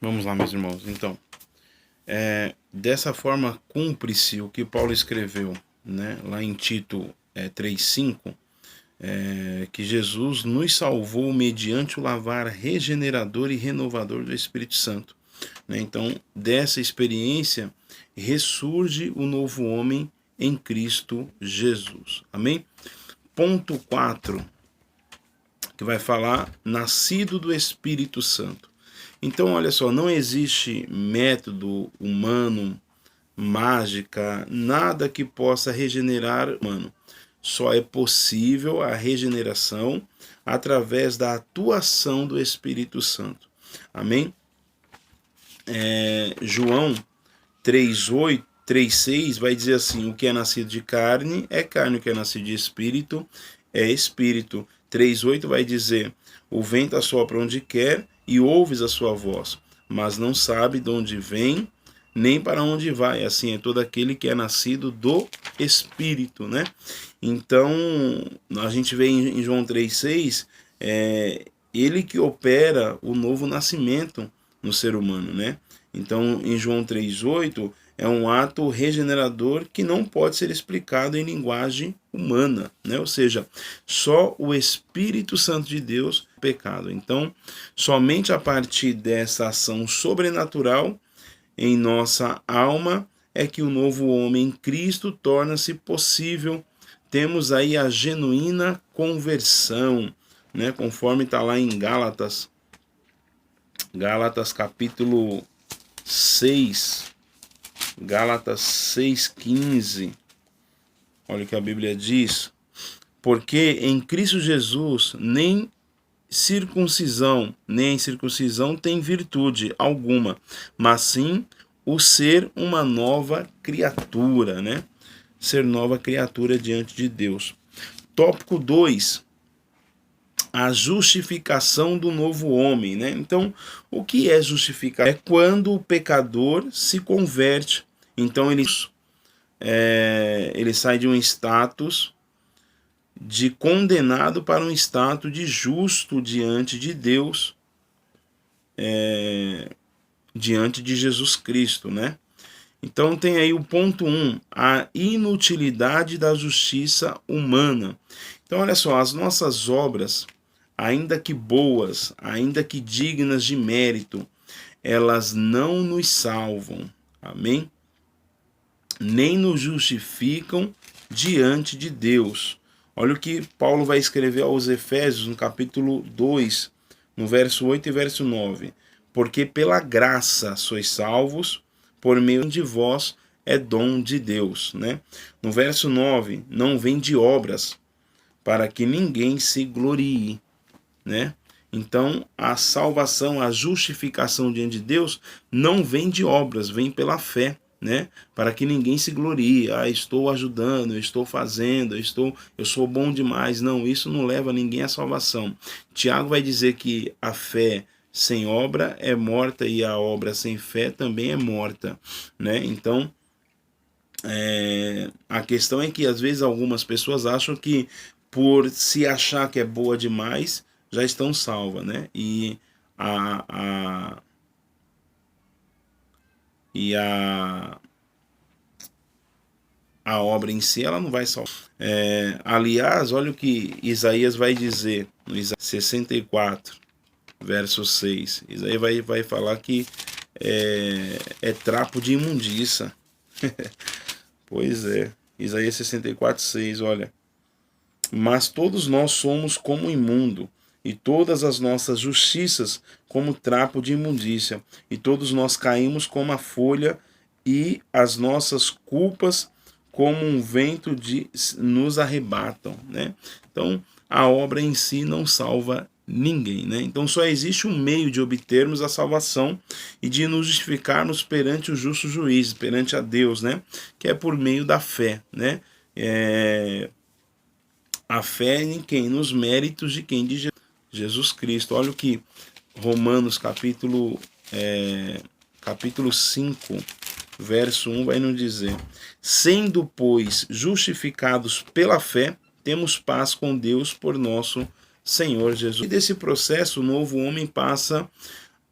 Vamos lá, meus irmãos. Então, dessa forma cumpre-se o que Paulo escreveu, né, lá em Tito 3,5, que Jesus nos salvou mediante o lavar regenerador e renovador do Espírito Santo. Né? Então, dessa experiência ressurge o novo homem em Cristo Jesus. Amém? Ponto 4, que vai falar nascido do Espírito Santo. Então, olha só, não existe método humano, mágica, nada que possa regenerar o humano. Só é possível a regeneração através da atuação do Espírito Santo. Amém? João 3,8, 3,6 vai dizer assim: o que é nascido de carne, o que é nascido de espírito é espírito. 3,8 vai dizer: o vento assopra onde quer e ouves a sua voz, mas não sabe de onde vem, nem para onde vai. Assim é todo aquele que é nascido do Espírito, né? Então, a gente vê em João 3,6, ele que opera o novo nascimento no ser humano, né? Então, em João 3,8, é um ato regenerador que não pode ser explicado em linguagem humana, né? Ou seja, só o Espírito Santo de Deus é pecado. Então, somente a partir dessa ação sobrenatural em nossa alma é que o novo homem em Cristo torna-se possível. Temos aí a genuína conversão, né? Conforme está lá em Gálatas capítulo 6, Gálatas 6,15. Olha o que a Bíblia diz: porque em Cristo Jesus nem circuncisão nem incircuncisão tem virtude alguma, mas sim o ser uma nova criatura, né? Ser nova criatura diante de Deus. Tópico 2, a justificação do novo homem, né? Então, o que é justificar? É quando o pecador se converte. Então, ele sai de um status de condenado para um status de justo diante de Deus, diante de Jesus Cristo, né? Então tem aí o ponto 1, a inutilidade da justiça humana. Então olha só, as nossas obras, ainda que boas, ainda que dignas de mérito, elas não nos salvam, amém? Nem nos justificam diante de Deus. Olha o que Paulo vai escrever aos Efésios, no capítulo 2, no verso 8 e verso 9. Porque pela graça sois salvos, por meio de vós é dom de Deus, né? No verso 9, não vem de obras, para que ninguém se glorie, né? Então, a salvação, a justificação diante de Deus não vem de obras, vem pela fé, né? Para que ninguém se glorie. Ah, estou ajudando, eu estou fazendo, eu sou bom demais. Não, isso não leva ninguém à salvação. Tiago vai dizer que a fé sem obra é morta e a obra sem fé também é morta, né? Então, a questão é que às vezes algumas pessoas acham que por se achar que é boa demais já estão salvas, né? E a obra em si ela não vai salvar. Aliás, olha o que Isaías vai dizer no Isaías 64, verso 6. Isaías vai falar que é trapo de imundícia. Pois é, Isaías 64, 6, olha. Mas todos nós somos como imundo, e todas as nossas justiças como trapo de imundícia, e todos nós caímos como a folha, e as nossas culpas como um vento nos arrebatam, né? Então, a obra em si não salva ninguém, né? Então só existe um meio de obtermos a salvação e de nos justificarmos perante o justo juiz, perante a Deus, né? Que é por meio da fé, né? A fé em quem? Nos méritos de quem? De Jesus Cristo. Olha o que Romanos capítulo 5, verso 1 vai nos dizer: sendo, pois, justificados pela fé, temos paz com Deus por nosso Senhor Jesus. E desse processo, o novo homem passa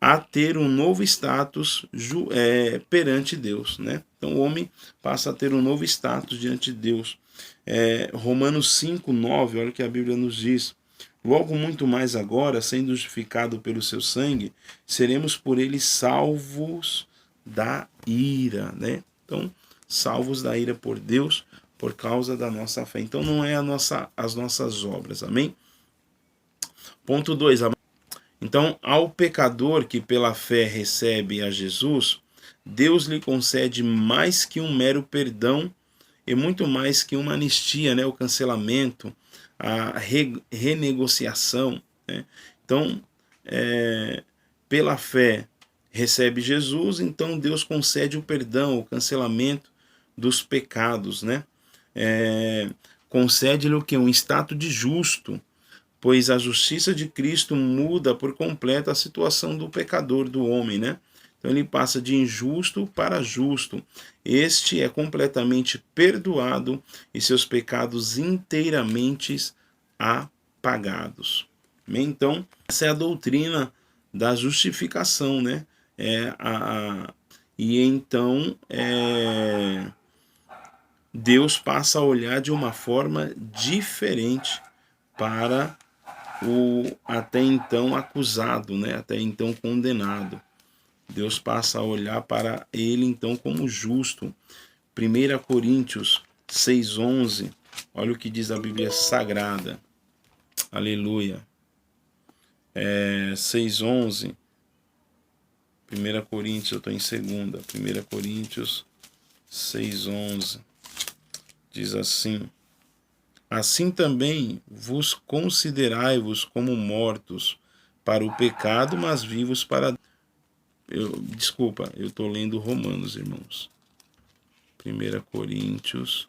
a ter um novo status perante Deus, né? Então o homem passa a ter um novo status diante de Deus. Romanos 5:9, olha o que a Bíblia nos diz. Logo muito mais agora, sendo justificado pelo seu sangue, seremos por ele salvos da ira, né? Então, salvos da ira por Deus por causa da nossa fé. Então não é as nossas obras, amém? Ponto 2. Então, ao pecador que pela fé recebe a Jesus, Deus lhe concede mais que um mero perdão e muito mais que uma anistia, né? O cancelamento, a renegociação, né? Então, pela fé recebe Jesus, então Deus concede o perdão, o cancelamento dos pecados, né? Concede-lhe o que? Um status de justo, pois a justiça de Cristo muda por completo a situação do pecador, do homem, né? Então ele passa de injusto para justo. Este é completamente perdoado e seus pecados inteiramente apagados. Então, essa é a doutrina da justificação, né? E então Deus passa a olhar de uma forma diferente para o até então acusado, né? Até então condenado. Deus passa a olhar para ele então como justo. 1 Coríntios 6:11, olha o que diz a Bíblia Sagrada. Aleluia. 6:11. 1 Coríntios, eu estou em segunda. 1 Coríntios 6:11. Diz assim: assim também vos considerai-vos como mortos para o pecado, mas vivos para... Desculpa, eu estou lendo Romanos, irmãos. 1 Coríntios.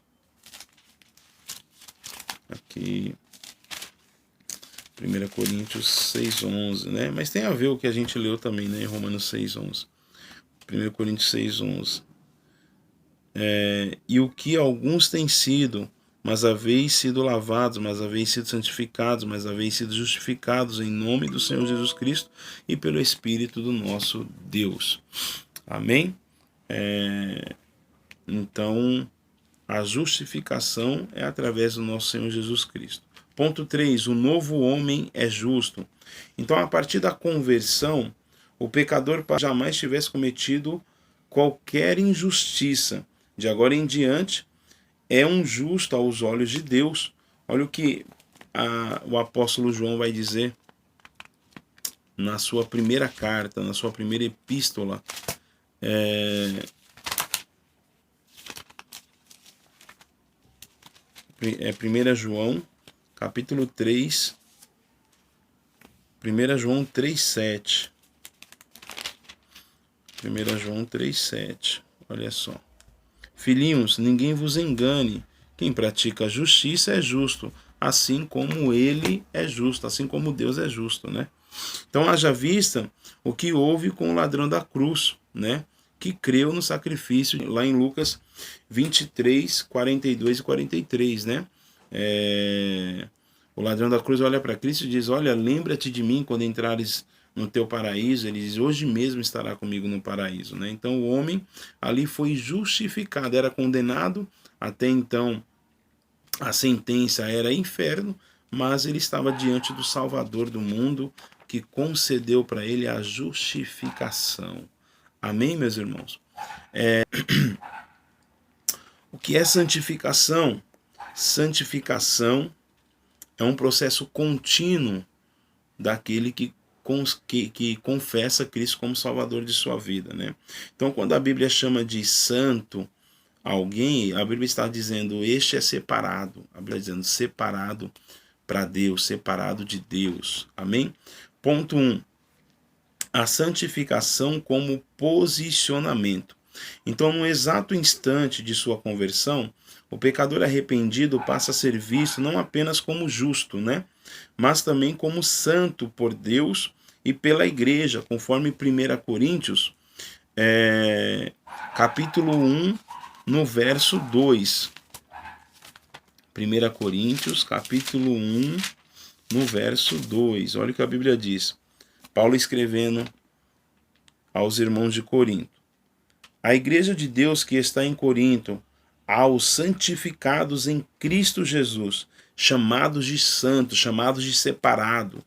Aqui. 1 Coríntios 6:11, né? Mas tem a ver o que a gente leu também, né? Romanos 6:11. 1 Coríntios 6:11. E o que alguns têm sido, mas haveis sido lavados, mas haveis sido santificados, mas haveis sido justificados em nome do Senhor Jesus Cristo e pelo Espírito do nosso Deus. Amém? Então, a justificação é através do nosso Senhor Jesus Cristo. Ponto 3. O novo homem é justo. Então, a partir da conversão, o pecador jamais tivesse cometido qualquer injustiça. De agora em diante, é um justo aos olhos de Deus. Olha o que o apóstolo João vai dizer na sua primeira carta, na sua primeira epístola. 1 João, capítulo 3, 1 João 3:7. 1 João 3:7. Olha só. Filhinhos, ninguém vos engane. Quem pratica a justiça é justo, assim como ele é justo, assim como Deus é justo, né? Então, haja vista o que houve com o ladrão da cruz, né? Que creu no sacrifício, lá em Lucas 23, 42 e 43, né? O ladrão da cruz olha para Cristo e diz: olha, lembra-te de mim quando entrares no teu paraíso. Ele diz: hoje mesmo estará comigo no paraíso, né? Então o homem ali foi justificado, era condenado, até então a sentença era inferno, mas ele estava diante do Salvador do mundo, que concedeu para ele a justificação. Amém, meus irmãos? O que é santificação? Santificação é um processo contínuo daquele que confessa Cristo como Salvador de sua vida, né? Então, quando a Bíblia chama de santo alguém, a Bíblia está dizendo: este é separado. A Bíblia está dizendo separado para Deus, separado de Deus. Amém? Ponto 1. A santificação como posicionamento. Então, no exato instante de sua conversão, o pecador arrependido passa a ser visto não apenas como justo, né? Mas também como santo por Deus e pela igreja, conforme 1 Coríntios, capítulo 1, no verso 2. 1 Coríntios, capítulo 1, no verso 2. Olha o que a Bíblia diz. Paulo escrevendo aos irmãos de Corinto. A igreja de Deus que está em Corinto, aos santificados em Cristo Jesus, chamados de santos, chamados de separado,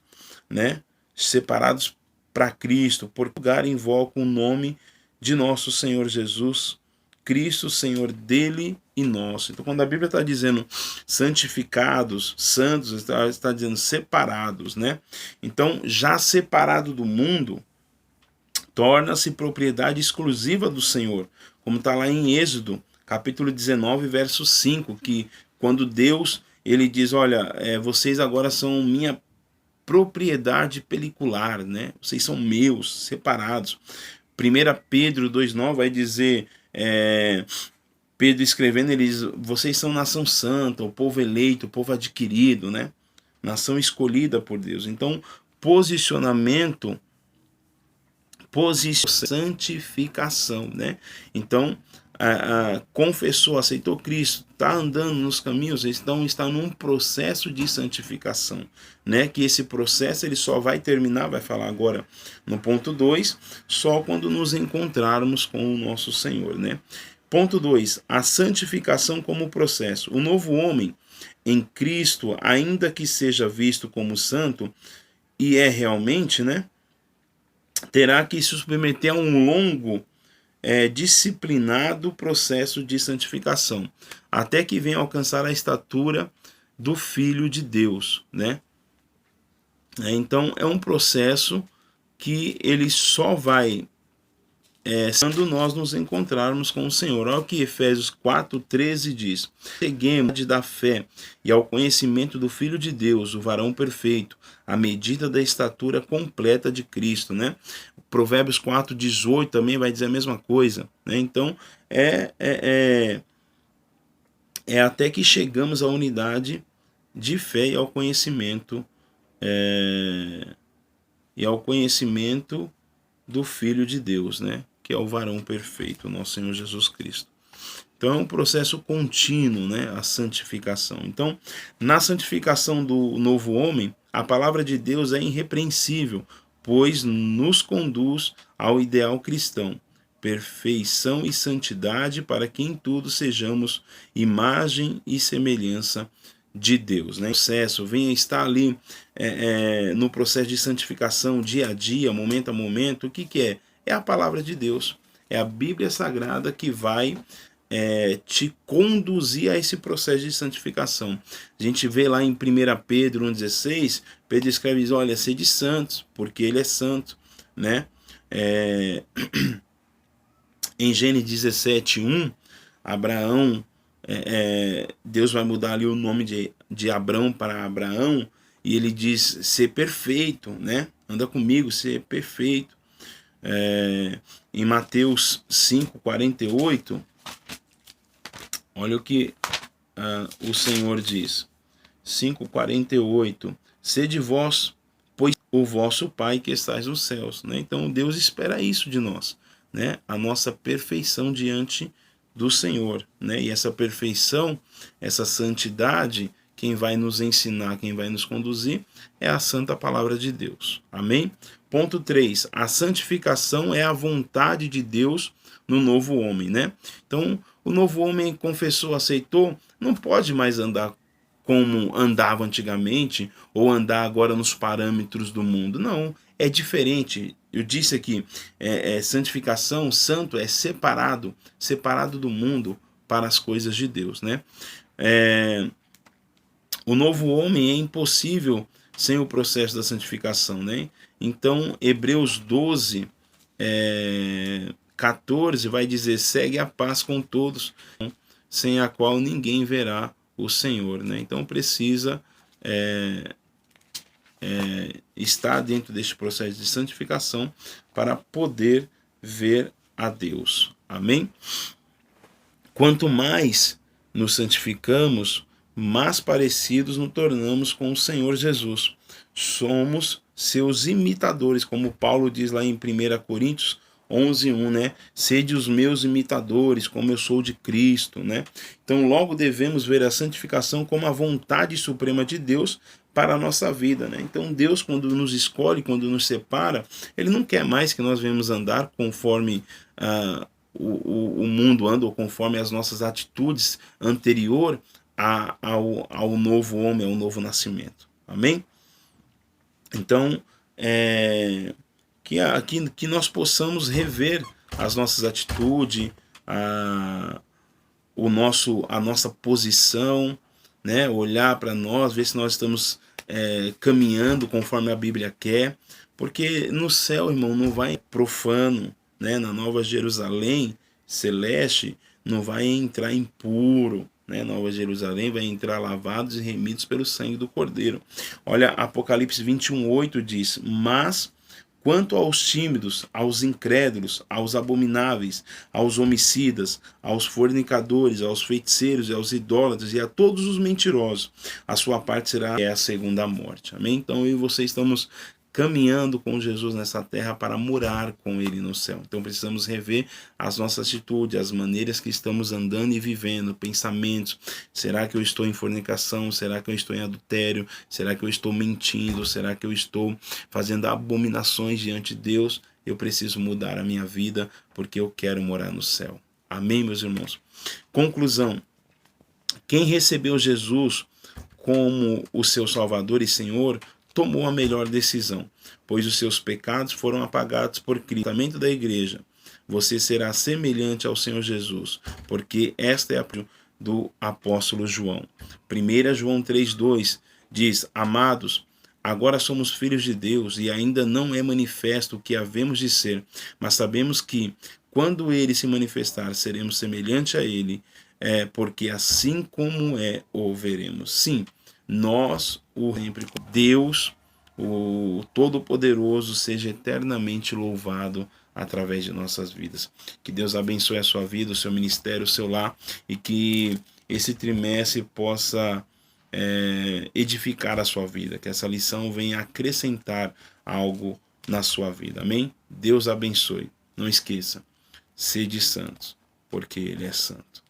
né? Separados para Cristo, por lugar invoca o nome de nosso Senhor Jesus, Cristo, Senhor dele e nosso. Então, quando a Bíblia está dizendo santificados, santos, está dizendo separados, né? Então, já separado do mundo, torna-se propriedade exclusiva do Senhor, como está lá em Êxodo, capítulo 19, verso 5, que quando Deus, ele diz, olha, vocês agora são minha propriedade pelicular, né? Vocês são meus, separados. 1 Pedro 2,9 vai dizer, Pedro escrevendo, ele diz, vocês são nação santa, o povo eleito, o povo adquirido, né? Nação escolhida por Deus. Então, santificação, né? Então, confessou, aceitou Cristo, está andando nos caminhos, então está num processo de santificação, né? Que esse processo ele só vai terminar, vai falar agora no ponto 2, só quando nos encontrarmos com o nosso Senhor, né? Ponto 2, a santificação como processo. O novo homem em Cristo, ainda que seja visto como santo, e é realmente, né? Terá que se submeter a um longo, disciplinado processo de santificação, até que venha alcançar a estatura do Filho de Deus, né? Então, é um processo que ele só vai quando nós nos encontrarmos com o Senhor. Olha o que Efésios 4,13 diz. Cheguemos da fé e ao conhecimento do Filho de Deus, o varão perfeito, à medida da estatura completa de Cristo, né? Provérbios 4,18 também vai dizer a mesma coisa, né? Então, é até que chegamos à unidade de fé e ao conhecimento do Filho de Deus, né? Que é o varão perfeito, o nosso Senhor Jesus Cristo. Então é um processo contínuo, né? A santificação. Então, na santificação do novo homem, a palavra de Deus é irrepreensível, pois nos conduz ao ideal cristão, perfeição e santidade, para que em tudo sejamos imagem e semelhança de Deus, né? O processo venha estar ali no processo de santificação dia a dia, momento a momento. O que é? É a palavra de Deus, é a Bíblia Sagrada que vai te conduzir a esse processo de santificação. A gente vê lá em 1 Pedro 1,16, Pedro escreve, diz, olha, sede santos, porque ele é santo, né? Em Gênesis 17:1, Abraão, Deus vai mudar ali o nome de Abrão para Abraão, e ele diz, ser perfeito, né? Anda comigo, ser perfeito. Em Mateus 5:48, olha o que o Senhor diz. 5:48, sede vós, pois o vosso Pai que estais nos céus, né? Então Deus espera isso de nós, né? A nossa perfeição diante do Senhor, né? E essa perfeição, essa santidade, quem vai nos ensinar, quem vai nos conduzir é a santa palavra de Deus. Amém? Ponto 3. A santificação é a vontade de Deus no novo homem, né? Então, o novo homem confessou, aceitou, não pode mais andar como andava antigamente, ou andar agora nos parâmetros do mundo. Não, é diferente. Eu disse aqui, santificação, santo é separado do mundo para as coisas de Deus, né? O novo homem é impossível sem o processo da santificação, né? Então, Hebreus 12:14 vai dizer, segue a paz com todos, sem a qual ninguém verá o Senhor, né? Então precisa estar dentro deste processo de santificação para poder ver a Deus. Amém? Quanto mais nos santificamos, mais parecidos nos tornamos com o Senhor Jesus. Somos seus imitadores, como Paulo diz lá em 1 Coríntios 11:1, né? Sede os meus imitadores, como eu sou de Cristo, né? Então, logo devemos ver a santificação como a vontade suprema de Deus para a nossa vida, né? Então, Deus, quando nos escolhe, quando nos separa, Ele não quer mais que nós venhamos andar conforme o mundo anda, ou conforme as nossas atitudes anterior ao novo homem, ao novo nascimento. Amém? Então, que nós possamos rever as nossas atitudes, a nossa posição, né? Olhar para nós, ver se nós estamos caminhando conforme a Bíblia quer, porque no céu, irmão, não vai profano, né? Na Nova Jerusalém celeste não vai entrar impuro, né? Nova Jerusalém vai entrar lavados e remidos pelo sangue do Cordeiro. Olha, Apocalipse 21:8 diz: mas quanto aos tímidos, aos incrédulos, aos abomináveis, aos homicidas, aos fornicadores, aos feiticeiros, aos idólatras e a todos os mentirosos, a sua parte será a segunda morte. Amém? Então eu e você estamos caminhando com Jesus nessa terra para morar com Ele no céu. Então precisamos rever as nossas atitudes, as maneiras que estamos andando e vivendo, pensamentos. Será que eu estou em fornicação? Será que eu estou em adultério? Será que eu estou mentindo? Será que eu estou fazendo abominações diante de Deus? Eu preciso mudar a minha vida porque eu quero morar no céu. Amém, meus irmãos? Conclusão. Quem recebeu Jesus como o seu Salvador e Senhor tomou a melhor decisão, pois os seus pecados foram apagados por Cristo. O tratamento da igreja, você será semelhante ao Senhor Jesus, porque esta é a do apóstolo João. 1 João 3:2 diz: amados, agora somos filhos de Deus e ainda não é manifesto o que havemos de ser, mas sabemos que quando ele se manifestar, seremos semelhante a ele, porque assim como o veremos. Sim, nós, Deus, o Todo-Poderoso, seja eternamente louvado através de nossas vidas. Que Deus abençoe a sua vida, o seu ministério, o seu lar, e que esse trimestre possa edificar a sua vida, que essa lição venha acrescentar algo na sua vida. Amém? Deus abençoe. Não esqueça, sede santos, porque Ele é santo.